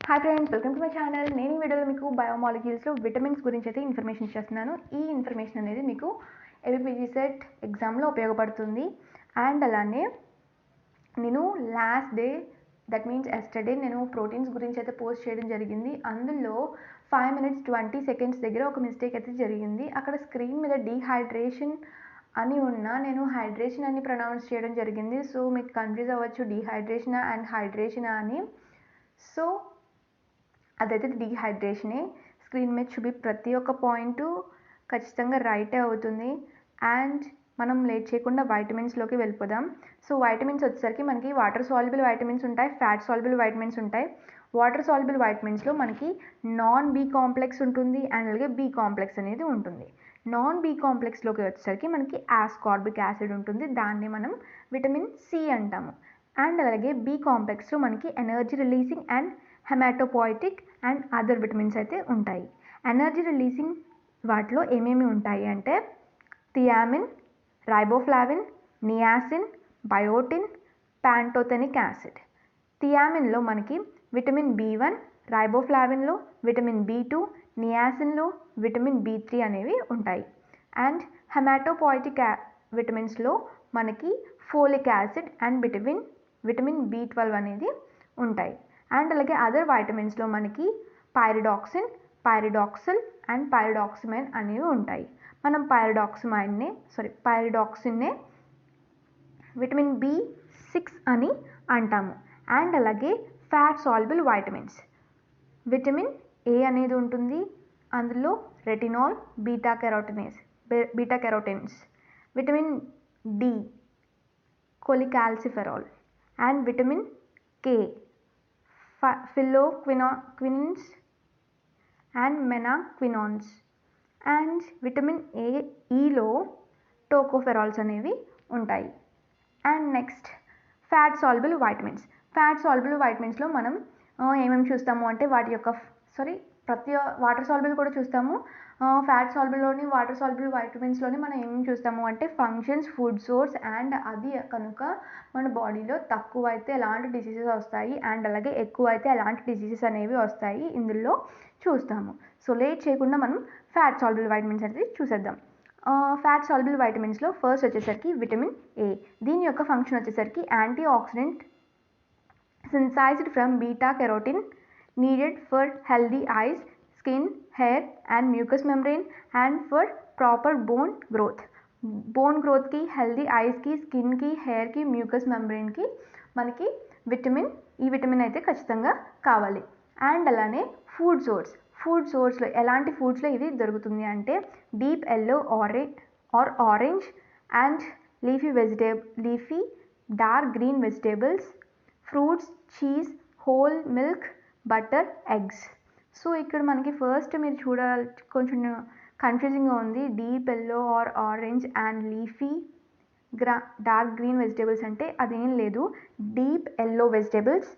Hi friends, welcome to my channel. నేను ఈ వీడియోలో మీకు బయోమాలిక్యూల్స్లో విటమిన్స్ గురించి అయితే ఇన్ఫర్మేషన్ ఇచ్చేస్తున్నాను. ఈ ఇన్ఫర్మేషన్ అనేది మీకు ఏపీపీజీ సెట్ ఎగ్జామ్లో ఉపయోగపడుతుంది. అండ్ అలానే నేను last day, that means yesterday, నేను ప్రోటీన్స్ గురించి అయితే పోస్ట్ చేయడం జరిగింది. అందులో 5 minutes 20 seconds దగ్గర ఒక మిస్టేక్ అయితే జరిగింది. అక్కడ స్క్రీన్ మీద డీహైడ్రేషన్ అని ఉన్నా నేను హైడ్రేషన్ అని ప్రొనౌన్స్ చేయడం జరిగింది. సో మీకు కన్ఫ్యూజ్ అవ్వచ్చు, డీహైడ్రేషనా అండ్ హైడ్రేషనా అని. సో అదైతే డీహైడ్రేషనే. స్క్రీన్ మీద చూపి ప్రతి ఒక్క పాయింట్ ఖచ్చితంగా రైటే అవుతుంది. అండ్ మనం లేట్ చేయకుండా వైటమిన్స్లోకి వెళ్ళిపోదాం. సో వైటమిన్స్ వచ్చేసరికి మనకి వాటర్ సాల్యుబుల్ వైటమిన్స్ ఉంటాయి, ఫ్యాట్ సాల్యుబుల్ వైటమిన్స్ ఉంటాయి. వాటర్ సాల్యుబుల్ వైటమిన్స్లో మనకి నాన్ బి కాంప్లెక్స్ ఉంటుంది అండ్ అలాగే బి కాంప్లెక్స్ అనేది ఉంటుంది. నాన్ బి కాంప్లెక్స్లోకి వచ్చేసరికి మనకి ఆస్కార్బిక్ యాసిడ్ ఉంటుంది, దాన్ని మనం విటమిన్ సి అంటాము. అండ్ అలాగే బి కాంప్లెక్స్లో మనకి energy releasing and haematopoietic and other vitamins అయితే ఉంటాయి. ఎనర్జీ రిలీజింగ్ వాటిలో ఏమేమి ఉంటాయి అంటే thiamine, riboflavin, niacin, biotin, pantothenic acid. థియామిన్లో మనకి విటమిన్ బి1, రైబోఫ్లావిన్లో విటమిన్ బి2, నియాసిన్లో విటమిన్ బి3 అనేవి ఉంటాయి. అండ్ హెమాటోపోయిటిక్ విటమిన్స్లో మనకి ఫోలిక్ యాసిడ్ అండ్ విటమిన్ బి12 అనేది ఉంటాయి. అండ్ అలాగే అదర్ వైటమిన్స్లో మనకి పైరిడాక్సిన్, పైరిడాక్సిల్ అండ్ పైరిడాక్సిమైన్ అనేవి ఉంటాయి. మనం పైరిడాక్సిన్నే విటమిన్ బి6 అని అంటాము. అండ్ అలాగే fat soluble vitamins, vitamin A అనేది ఉంటుంది, అందులో retinol, beta carotenes, vitamin D cholecalciferol and vitamin K phylloquinones and menaquinones. And vitamin ఈలో టోకోఫెరాల్స్ అనేవి ఉంటాయి. అండ్ నెక్స్ట్ ఫ్యాట్ సాల్యుబుల్ వైటమిన్స్లో మనం ఏమేమి చూస్తాము అంటే ప్రతి వాటర్ సాల్యుబుల్ కూడా చూస్తాము. ఫ్యాట్ సాల్యుబుల్లోని వాటర్ సాల్యుబుల్ వైటమిన్స్లోని మనం ఏమేమి చూస్తాము అంటే ఫంక్షన్స్, ఫుడ్ సోర్స్, అండ్ అది కనుక మన బాడీలో తక్కువ అయితే ఎలాంటి డిసీజెస్ వస్తాయి అండ్ అలాగే ఎక్కువ అయితే ఎలాంటి డిసీజెస్ అనేవి వస్తాయి ఇందులో చూస్తాము. సో లేట్ చేయకుండా మనం ఫ్యాట్ సాల్యుబుల్ వైటమిన్స్ అనేది చూసేద్దాం. ఫ్యాట్ సాల్యుబుల్ వైటమిన్స్లో ఫస్ట్ వచ్చేసరికి విటమిన్ ఏ. దీని యొక్క ఫంక్షన్ వచ్చేసరికి anti oxidant synthesized from beta carotene needed for healthy eyes, skin, hair and mucous membrane and for proper bone growth. Bone గ్రోత్కి, healthy ఐస్కి, స్కిన్కి, హెయిర్కి, మ్యూకస్ మెంబ్రెయిన్కి మనకి ఈ విటమిన్ అయితే ఖచ్చితంగా కావాలి. అండ్ అలానే ఫుడ్ సోర్స్లో ఎలాంటి ఫుడ్స్లో ఇది దొరుకుతుంది అంటే deep yellow or orange and leafy dark green vegetables, fruits, cheese, whole milk, butter, eggs. So ఇక్కడ మనకి ఫస్ట్ మీరు చూడాలి, కొంచెం కన్ఫ్యూజింగ్గా ఉంది. Deep yellow or orange and leafy dark green vegetables అంటే అదేం లేదు. Deep yellow vegetables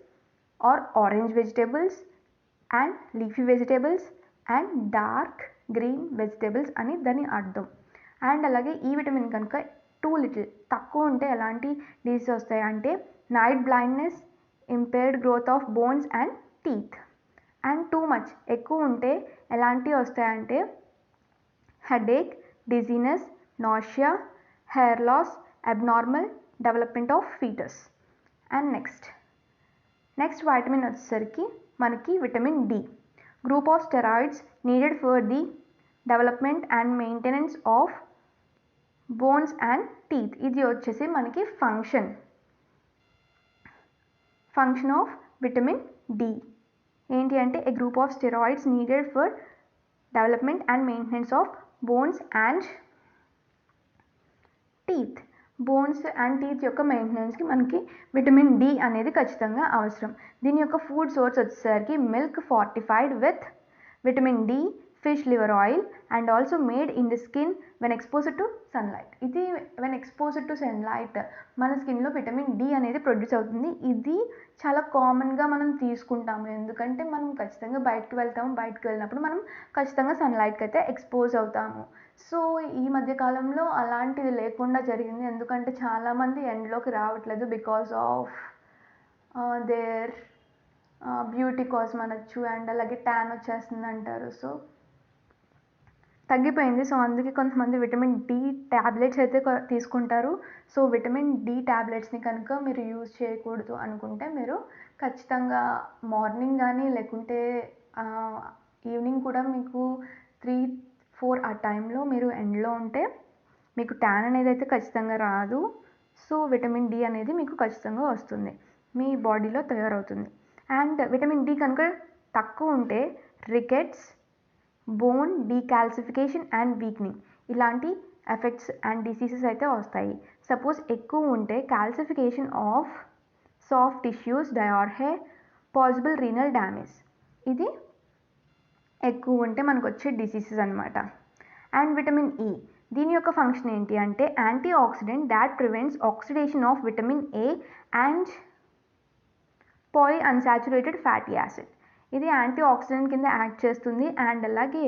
or orange vegetables and leafy vegetables and dark green vegetables అని దాని అర్థం. అండ్ అలాగే ఈ విటమిన్ కనుక తక్కువ ఉంటే ఎలాంటి డిసీజ్ వస్తాయి అంటే night blindness, impaired growth of bones and teeth. And too much ఎక్కువ ఉంటే ఎలాంటివి వస్తాయంటే headache, dizziness, nausea, hair loss, abnormal development of foetus. And next vitamin వచ్చేసరికి మనకి vitamin D. Group of steroids needed for the development and maintenance of bones and teeth. ఇది వచ్చేసి మనకి function of vitamin D ఏంటి అంటే a group of steroids needed for development and maintenance of bones and teeth యొక్క మెయింటెనెన్స్కి మనకి vitamin D అనేది ఖచ్చితంగా అవసరం. దీని యొక్క ఫుడ్ సోర్స్ వచ్చేసరికి milk fortified with vitamin D, fish liver oil and also made in the skin when exposed to sunlight. ఇది when exposed to sunlight మన స్కిన్లో విటమిన్ డి అనేది ప్రొడ్యూస్ అవుతుంది. ఇది చాలా కామన్గా మనం తీసుకుంటాము, ఎందుకంటే మనం ఖచ్చితంగా బయటకు వెళ్ళినప్పుడు మనం ఖచ్చితంగా సన్లైట్కి అయితే ఎక్స్పోజ్ అవుతాము. సో ఈ మధ్యకాలంలో అలాంటిది లేకుండా జరిగింది, ఎందుకంటే చాలామంది ఎండ్లోకి రావట్లేదు బికాస్ ఆఫ్ దేర్ బ్యూటీ కోసం అనొచ్చు, అండ్ అలాగే ట్యాన్ వచ్చేస్తుంది అంటారు. సో తగ్గిపోయింది. సో అందుకే కొంతమంది విటమిన్ డి ట్యాబ్లెట్స్ అయితే తీసుకుంటారు. సో విటమిన్ డి ట్యాబ్లెట్స్ని కనుక మీరు యూజ్ చేయకూడదు అనుకుంటే మీరు ఖచ్చితంగా మార్నింగ్ కానీ లేకుంటే ఈవినింగ్ కూడా మీకు 3-4 ఆ టైంలో మీరు ఎండలో ఉంటే మీకు ట్యాన్ అనేది అయితే ఖచ్చితంగా రాదు. సో విటమిన్ డి అనేది మీకు ఖచ్చితంగా వస్తుంది, మీ బాడీలో తయారవుతుంది. అండ్ విటమిన్ డి కనుక తక్కువ ఉంటే rickets, bone decalcification and weakening ఇలాంటి ఎఫెక్ట్స్ అండ్ డిసీజెస్ అయితే వస్తాయి. సపోజ్ ఎక్కువ ఉంటే calcification of soft tissues, diarrhoea, possible renal damage, ఇది ఎక్కువ ఉంటే మనకు వచ్చే డిసీజెస్ అనమాట. అండ్ విటమిన్ ఈ, దీని యొక్క ఫంక్షన్ ఏంటి అంటే anti oxidant that prevents oxidation of vitamin A and polyunsaturated fatty acid. ఇది యాంటీ ఆక్సిడెంట్ కింద యాక్ట్ చేస్తుంది. అండ్ అలాగే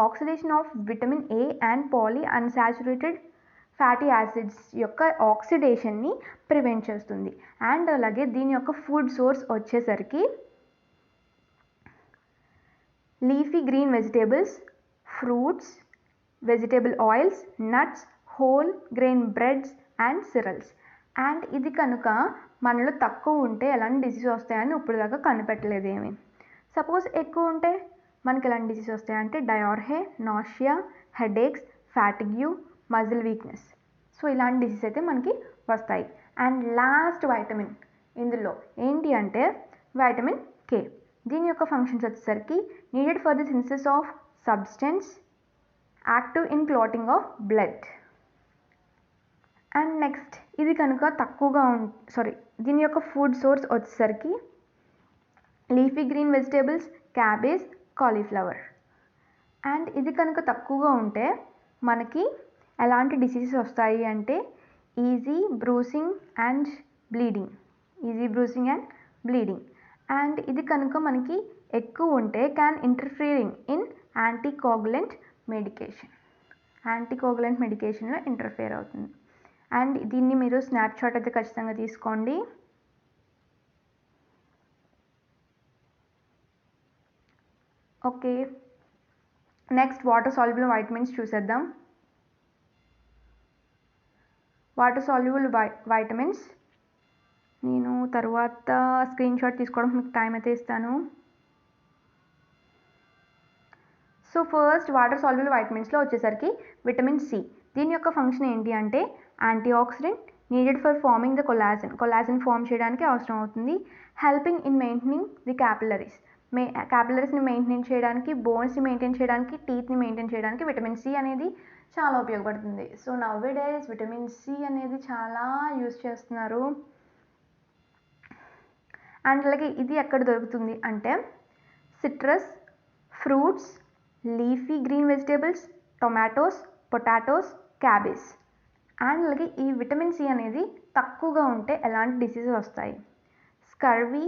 oxidation of vitamin A and polyunsaturated fatty acids యొక్క ఆక్సిడేషన్ని ప్రివెంట్ చేస్తుంది. అండ్ అలాగే దీని యొక్క ఫుడ్ సోర్స్ వచ్చేసరికి leafy green vegetables, fruits, vegetable oils, nuts, whole grain breads and cereals. And ఇది కనుక మనలో తక్కువ ఉంటే ఎలాంటి డిసీజ్ వస్తాయని ఇప్పుడు దాకా కనిపెట్టలేదు ఏమి. సపోజ్ ఎక్కువ ఉంటే మనకి ఎలాంటి డిసీజ్ వస్తాయంటే diarrhoea, nausea, headaches, fatigue, muscle weakness. So ఇలాంటి డిసీజ్ అయితే మనకి వస్తాయి. అండ్ లాస్ట్ వైటమిన్ ఇందులో ఏంటి అంటే వైటమిన్ కే. దీని యొక్క ఫంక్షన్స్ వచ్చేసరికి needed for the synthesis of substance, active in clotting of blood. And next ఇది కనుక తక్కువగా దీని యొక్క ఫుడ్ సోర్స్ వచ్చేసరికి leafy green vegetables, cabbage, cauliflower. And ఇది కనుక తక్కువగా ఉంటే మనకి ఎలాంటి డిసీజెస్ వస్తాయి అంటే easy bruising and bleeding. And ఇది కనుక మనకి ఎక్కువ ఉంటే క్యాన్ ఇంటర్ఫియరింగ్ ఇన్ యాంటీకోగులెంట్ మెడికేషన్లో ఇంటర్ఫియర్ అవుతుంది. అండ్ దీన్ని మీరు స్నాప్షాట్ అయితే ఖచ్చితంగా తీసుకోండి. Okay, next water soluble vitamins చూసేద్దాం. వాటర్ సాల్యుబుల్ వైటమిన్స్ నేను తర్వాత స్క్రీన్ షాట్ తీసుకోవడానికి మీకు టైం అయితే ఇస్తాను. సో ఫస్ట్ వాటర్ సాల్యుబుల్ వైటమిన్స్లో వచ్చేసరికి విటమిన్ సి. దీని యొక్క ఫంక్షన్ ఏంటి అంటే anti oxidant, needed for forming the collagen form చేయడానికి అవసరం అవుతుంది. హెల్పింగ్ ఇన్ మెయింటైనింగ్ ది క్యాపిలరీస్ని మెయింటైన్ చేయడానికి, బోన్స్ని మెయింటైన్ చేయడానికి, టీత్ని మెయింటైన్ చేయడానికి విటమిన్ సి అనేది చాలా ఉపయోగపడుతుంది. సో నౌవేడేస్ విటమిన్ సి అనేది చాలా యూజ్ చేస్తున్నారు. అండ్ అలాగే ఇది ఎక్కడ దొరుకుతుంది అంటే citrus, fruits, leafy green vegetables, tomatoes, potatoes, cabbage. And అలాగే ఈ విటమిన్ సి అనేది తక్కువగా ఉంటే ఎలాంటి డిసీజెస్ వస్తాయి? Scurvy,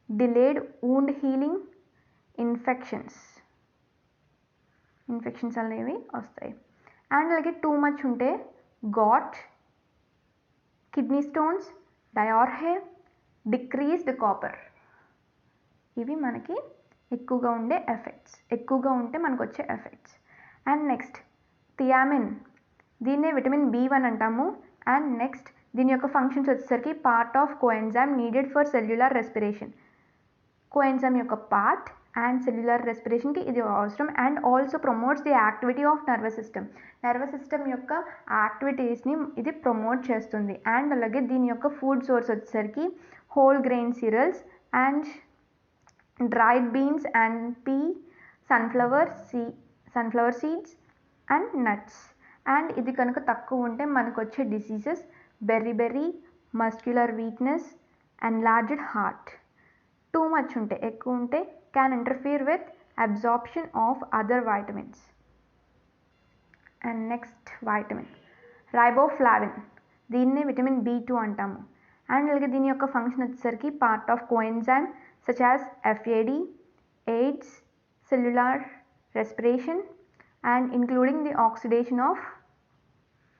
delayed wound healing, infections అనేవి వస్తాయి. అండ్ అలాగే టూ మచ్ ఉంటే gout, kidney stones, diarrhoea, decreased copper. ఇవి మనకి ఎక్కువగా ఉంటే మనకు వచ్చే ఎఫెక్ట్స్. అండ్ నెక్స్ట్ థియామిన్, దీన్నే విటమిన్ B1 అంటాము. అండ్ నెక్స్ట్ దీని యొక్క ఫంక్షన్స్ వచ్చేసరికి part of coenzyme needed for cellular respiration. Coenzyme యొక్క పార్ట్ అండ్ సెల్యులర్ రెస్పిరేషన్కి ఇది అవసరం. And also promotes the activity of nervous system యొక్క యాక్టివిటీస్ని ఇది ప్రమోట్ చేస్తుంది. అండ్ అలాగే దీని యొక్క ఫుడ్ సోర్స్ వచ్చేసరికి whole grain cereals and dried beans and P, sunflower seeds and nuts. And ఇది కనుక తక్కువ ఉంటే మనకు వచ్చే diseases berry, muscular weakness, enlarged heart. Two much ఉంటే ఎక్కువ ఉంటే can interfere with absorption of other vitamins. And next vitamin riboflavin, దీన్నే విటమిన్ B2 అంటాము. అండ్ అలాగే దీని యొక్క ఫంక్షన్ వచ్చేసరికి part of coenzyme such as FAD, AIDS, cellular respiration and including the oxidation of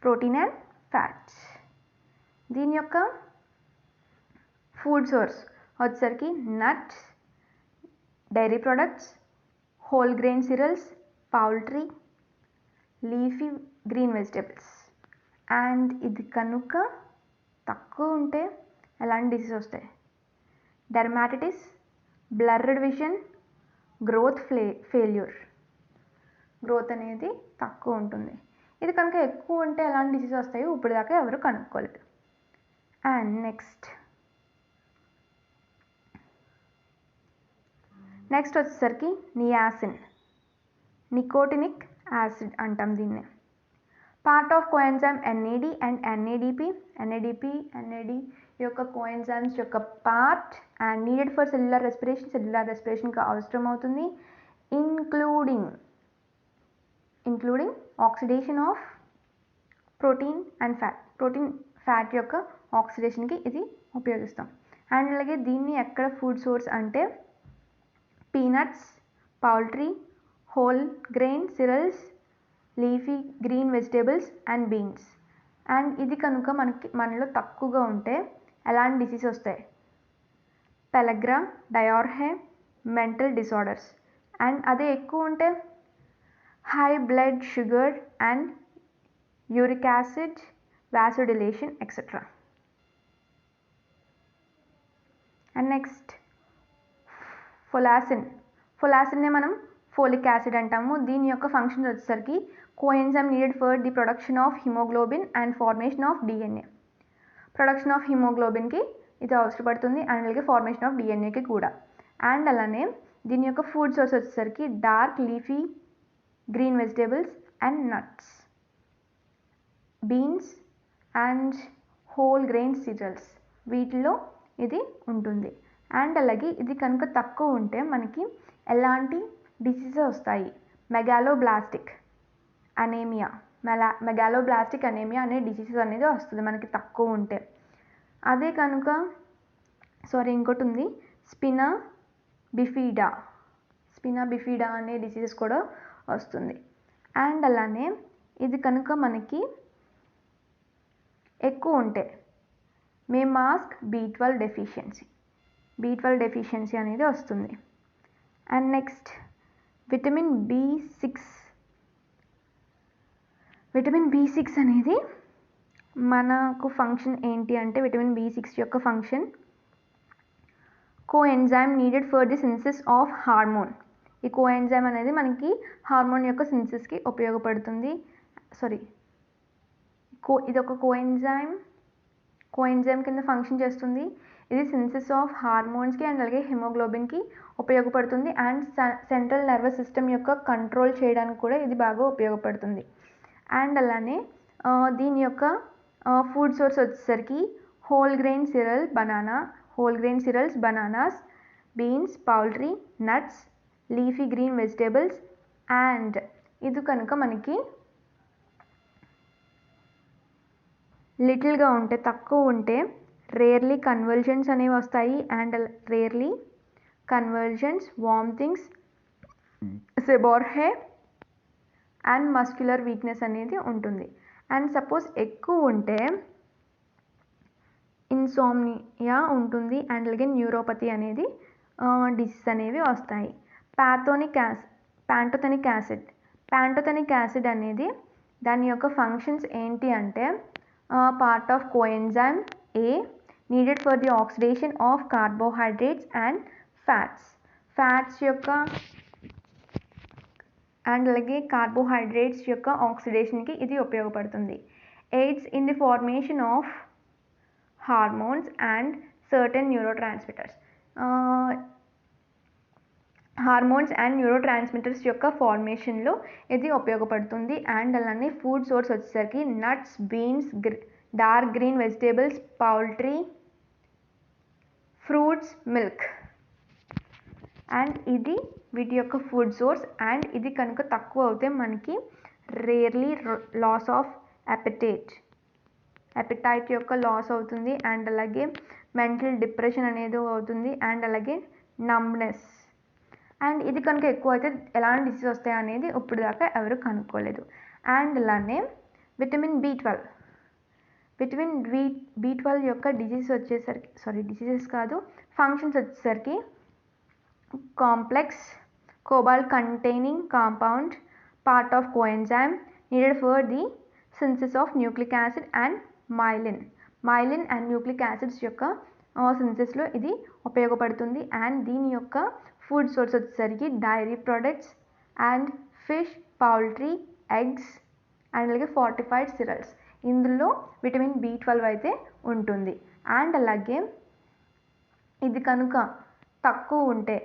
protein and fats. దీని యొక్క food source వచ్చేసరికి nuts, dairy products, whole grain cereals, poultry, leafy green vegetables. And ఇది కనుక తక్కువ ఉంటే ఎలాంటి disease వస్తాయి? Dermatitis, blurred vision, growth failure. Growth అనేది తక్కువ ఉంటుంది. ఇది కనుక ఎక్కువ ఉంటే ఎలాంటి డిసీజ్ వస్తాయో ఇప్పుడు దాకా ఎవరు కనుక్కోలేదు. అండ్ నెక్స్ట్ వచ్చేసరికి నియాసిన్, నికోటినిక్ యాసిడ్ అంటాం దీన్ని. Part of coenzyme NAD and NADP. NAD యొక్క కోఎంజైమ్స్ యొక్క part and needed for cellular రెస్పిరేషన్కి అవసరం అవుతుంది. Including oxidation of protein and fat యొక్క ఆక్సిడేషన్కి ఇది ఉపయోగిస్తాం. అండ్ అలాగే దీన్ని ఎక్కడ ఫుడ్ సోర్స్ అంటే peanuts, poultry, whole grain cereals, leafy green vegetables and beans. And ఇది కనుక మనలో తక్కువగా ఉంటే ఎలాంటి డిసీజ్ వస్తాయి? Pellagra, diarrhoea, mental disorders. And అదే ఎక్కువ ఉంటే high blood sugar and uric acid, vasodilation etcetera. And next ఫొలాసిన్నే మనం ఫోలిక్ యాసిడ్ అంటాము. దీని యొక్క ఫంక్షన్ వచ్చేసరికి coenzyme needed for the production of haemoglobin and formation of DNA. Production of హిమోగ్లోబిన్కి ఇది అవసరపడుతుంది అండ్ అలాగే ఫార్మేషన్ ఆఫ్ DNAకి కూడా. అండ్ అలానే దీని యొక్క ఫుడ్ సోర్స్ వచ్చేసరికి dark leafy green vegetables and nuts, beans and whole grain cereals, వీటిలో ఇది ఉంటుంది. అండ్ అలాగే ఇది కనుక తక్కువ ఉంటే మనకి ఎలాంటి డిసీజెస్ వస్తాయి? మెగాలోబ్లాస్టిక్ అనేమియా అనే డిసీజెస్ అనేది వస్తుంది మనకి తక్కువ ఉంటే. అదే కనుక ఇంకోటి ఉంది, స్పినా బిఫిడా అనే డిసీజెస్ కూడా వస్తుంది. అండ్ అలానే ఇది కనుక మనకి ఎక్కువ ఉంటే మాస్క్ B12 డెఫిషియన్సీ అనేది వస్తుంది. అండ్ నెక్స్ట్ విటమిన్ B6 అనేది మనకు ఫంక్షన్ ఏంటి అంటే విటమిన్ B6 యొక్క function coenzyme needed for the synthesis of hormone. ఈ కోఎంజైమ్ అనేది మనకి హార్మోన్ యొక్క సింథసిస్కి ఉపయోగపడుతుంది. ఇది ఒక కోఎంజైమ్ కింద ఫంక్షన్ చేస్తుంది. ఇది సింథసిస్ ఆఫ్ హార్మోన్స్కి అండ్ అలాగే హిమోగ్లోబిన్కి ఉపయోగపడుతుంది. అండ్ సెంట్రల్ నర్వస్ సిస్టమ్ యొక్క కంట్రోల్ చేయడానికి కూడా ఇది బాగా ఉపయోగపడుతుంది. అండ్ అలానే దీని యొక్క ఫుడ్ సోర్స్ వచ్చేసరికి whole grain cereals, bananas, beans, poultry, nuts, leafy green vegetables. And ఇది కనుక మనకి లిటిల్గా ఉంటే తక్కువ ఉంటే రేర్లీ కన్వల్జన్స్ అనేవి వస్తాయి. And vomitings, seborrhoea and muscular weakness అనేది ఉంటుంది. అండ్ సపోజ్ ఎక్కువ ఉంటే ఇన్సోమ్నియా ఉంటుంది అండ్ అలాగే న్యూరోపతి అనేది డిసీజ్ అనేవి వస్తాయి. ప్యాంటోథెనిక్ యాసిడ్ అనేది దాని యొక్క ఫంక్షన్స్ ఏంటి అంటే part of coenzyme A needed for the oxidation of carbohydrates and fats యొక్క అండ్ అలాగే కార్బోహైడ్రేట్స్ యొక్క ఆక్సిడేషన్కి ఇది ఉపయోగపడుతుంది. AIDS in the formation of hormones and certain neurotransmitters యొక్క ఫార్మేషన్లో ఇది ఉపయోగపడుతుంది. అండ్ అలానే ఫుడ్ సోర్స్ వచ్చేసరికి nuts, beans, dark green vegetables, poultry, fruits, milk. And ఇది వీటి యొక్క ఫుడ్ సోర్స్. అండ్ ఇది కనుక తక్కువ అవుతే మనకి రేర్లీ లాస్ ఆఫ్ ఎపిటైట్ యొక్క లాస్ అవుతుంది. అండ్ అలాగే మెంటల్ డిప్రెషన్ అనేది అవుతుంది. అండ్ అలాగే నమ్నెస్. అండ్ ఇది కనుక ఎక్కువ అయితే ఎలాంటి డిసీజ్ వస్తాయి అనేది ఇప్పుడు దాకా ఎవరు కనుక్కోలేదు. అండ్ అలానే విటమిన్ విటమిన్ B12 యొక్క డిసీజెస్ కాదు, ఫంక్షన్స్ వచ్చేసరికి complex cobalt containing compound part of coenzyme needed for the synthesis of nucleic acid and myelin and nucleic acids యొక్క synthesis లో ఇది ఉపయోగపడుతుంది. అండ్ దీని యొక్క ఫుడ్ సోర్స్ వచ్చేసరికి dairy products and fish, poultry, eggs and అలాగే fortified cereals. ఇందులో vitamin B12 అయితే ఉంటుంది. అండ్ అలాగే ఇది కనుక తక్కువ ఉంటే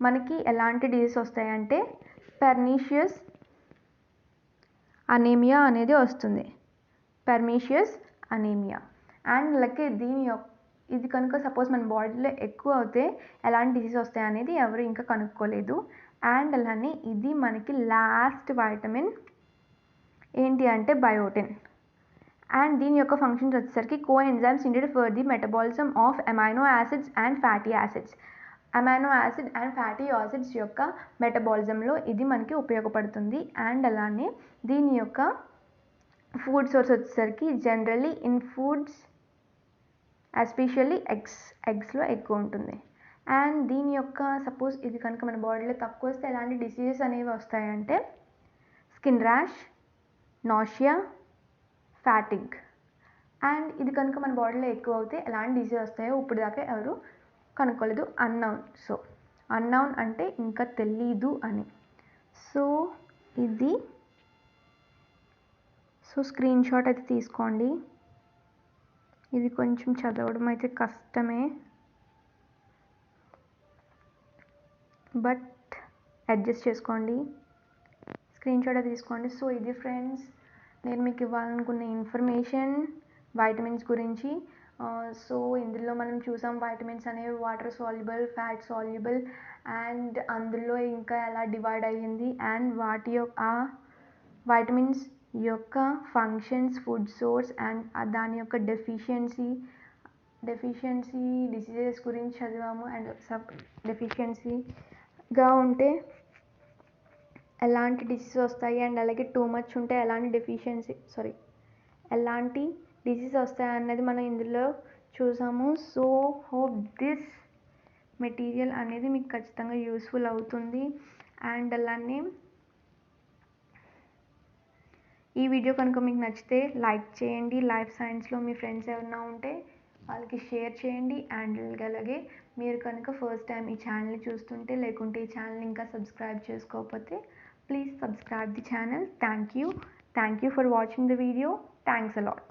మనకి ఎలాంటి డిసీజ్ వస్తాయంటే పెర్నీషియస్ అనీమియా అనేది వస్తుంది. Pernicious anaemia. అండ్ అలాగే ఇది కనుక సపోజ్ మన బాడీలో ఎక్కువ అవుతే ఎలాంటి డిసీజ్ వస్తాయి అనేది ఎవరు ఇంకా కనుక్కోలేదు. అండ్ అలానే ఇది మనకి లాస్ట్ వైటమిన్ ఏంటి అంటే బయోటిన్. అండ్ దీని యొక్క ఫంక్షన్స్ వచ్చేసరికి coenzymes needed for the metabolism of amino acids and fatty acids. Amino acid and fatty acids యొక్క మెటబాలిజంలో ఇది మనకి ఉపయోగపడుతుంది. అండ్ అలానే దీని యొక్క ఫుడ్ సోర్స్ వచ్చేసరికి జనరల్లీ ఇన్ ఫుడ్స్ ఎస్పెషల్లీ ఎగ్స్లో ఎక్కువ ఉంటుంది. అండ్ దీని యొక్క సపోజ్ ఇది కనుక మన బాడీలో తక్కువ వస్తే ఎలాంటి డిసీజెస్ అనేవి వస్తాయంటే skin rash, nausea, fatigue. And ఇది కనుక మన బాడీలో ఎక్కువ అవుతే ఎలాంటి డిసీజ్ వస్తాయో ఇప్పుడు దాకా ఎవరు కనుక్కోలేదు. అన్నౌన్ అంటే ఇంకా తెలీదు అని. సో స్క్రీన్ షాట్ అయితే తీసుకోండి. ఇది కొంచెం చదవడం అయితే కష్టమే, బట్ అడ్జస్ట్ చేసుకోండి. స్క్రీన్ షాట్ అయితే తీసుకోండి. సో ఇది ఫ్రెండ్స్ నేను మీకు ఇవ్వాలనుకున్న ఇన్ఫర్మేషన్ వైటమిన్స్ గురించి. సో ఇందులో మనం చూసాం వైటమిన్స్ అనేవి water soluble, fat soluble and అందులో ఇంకా ఎలా డివైడ్ అయ్యింది అండ్ వాటి యొక్క వైటమిన్స్ యొక్క ఫంక్షన్స్, ఫుడ్ సోర్స్ అండ్ దాని యొక్క డెఫిషియన్సీ డిసీజెస్ గురించి చదివాము. అండ్ డెఫిషియన్సీగా ఉంటే ఎలాంటి డిసీజ్ వస్తాయి అండ్ అలాగే టూ మచ్ ఉంటే ఎలాంటి డిసీజ్ వస్తాయి అన్నది మనం ఇందులో చూసాము. సో హోప్ దిస్ మెటీరియల్ అనేది మీకు ఖచ్చితంగా యూస్ఫుల్ అవుతుంది. అండ్ అలానే ఈ వీడియో కనుక మీకు నచ్చితే లైక్ చేయండి. లైఫ్ సైన్స్లో మీ ఫ్రెండ్స్ ఎవరైనా ఉంటే వాళ్ళకి షేర్ చేయండి. అండ్ అలాగే మీరు కనుక ఫస్ట్ టైం ఈ ఛానల్ని చూస్తుంటే లేకుంటే ఈ ఛానల్ని ఇంకా సబ్స్క్రైబ్ చేసుకోకపోతే please subscribe the channel. Thank you for watching the video. Thanks a lot.